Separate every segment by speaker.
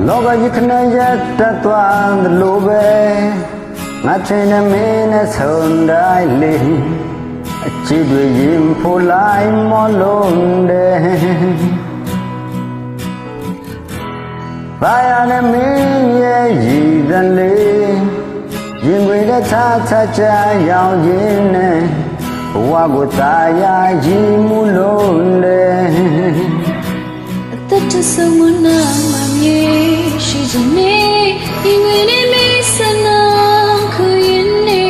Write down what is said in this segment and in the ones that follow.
Speaker 1: လောကကြီးခဏရက်တက်သွားသလိုပဲငါထင်တယ်မင်းနဲ့ဆုံးတိုင်းလေးအချစ်တွေရင်ဖို့လိုက်မောလုံးတယ်ဘာရနဲ့မင်းရဲ့ရည်တန်လေးရင်ွေတဲ့ထားချချရောင်ရင်းနဲ့ဘဝကိုသာယာရည်မှုလုံးတယ်
Speaker 2: အသက်တဆုံးမနာမမြေရှိချင်နေရင်ွေနဲ့မေးစနာခုရင်နေ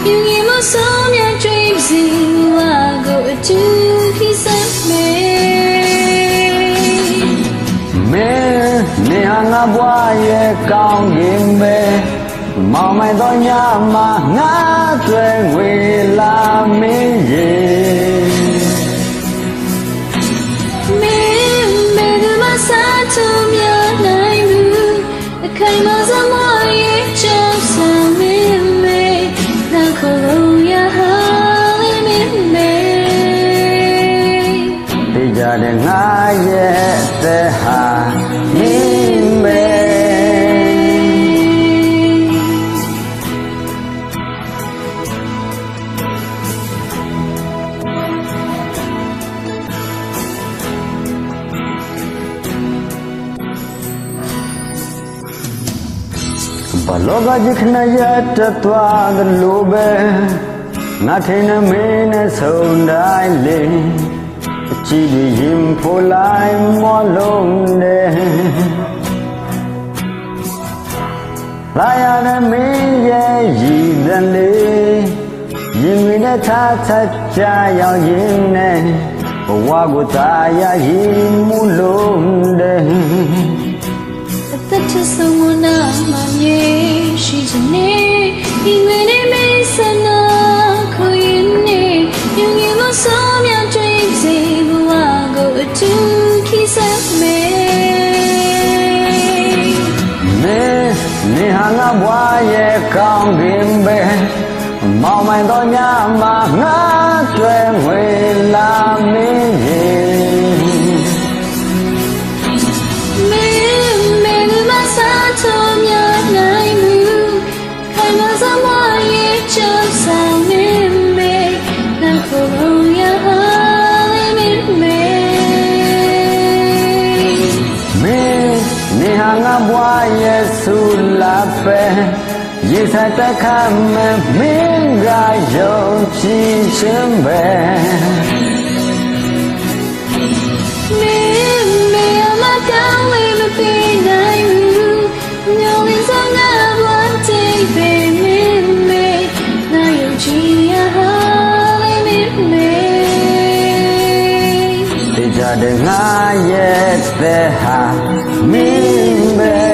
Speaker 2: ယူရင်မဆုံးမြကြွေးစီဝါကိုအတူခိစမေ
Speaker 1: မဲနေဟာငါဘွားရဲ့ကောင်းကင်ပဲမောင်မိုင်တော့ညမှာငါတွေငွေလာမင်းရေ
Speaker 2: စားချမြနိုင်ဘူးအခိုင်မာစမရဲ့ချမ်းသာမင်းမေနောက်ခလုံးရဟာလေးမင်းမေ
Speaker 1: သိကြတဲ့ငါရဲ့တဲ့ဟာမင်းမေဘလောကကြီးခဏရက်တက်သွားသလိုပဲငါထင်တယ်မင်းနဲ့ဆုံးတိုင်းလေးအချစ်တွေရင်ဖို့လိုက်မောလုံးတယ်လာရတဲ့မင်းရဲ့ရည်တန်လေးရင်ဝင်တဲ့ထားချက်ချရောင်ရင်းနဲ့ဘဝကိုသာယာရည်မှုလုံးတယ်
Speaker 2: အသက်တဆုံးမနာမမြေရှိချင်နေရင်ွေနဲ့မေးစနာခုရင်နေယူရင်မဆုံးမြကြွေးစီဘဝကိုအတူခိစမေ
Speaker 1: နေဟာငါဘွားရဲ့ကောင်းကင်ပဲမောင်မိုင်တော့ညမှာငါတွေငွေလာမင်းရေနေဟာငါဘွားရဲ့ဆူလာပဲရေဆိုင်တက်ခါမမင်းကယုံကြည်ခြင်းပဲ
Speaker 2: မေအမကောင်းလေးမပေးနိုင်ဘူးညောင်းရင်းစငါဘွားတိတ်ပဲမင်းမေနာယုံကြည်ရဟာလေးမင်းမေ
Speaker 1: သိကြတဲ့ငါရဲ့တဲ့ဟာမင်းပဲ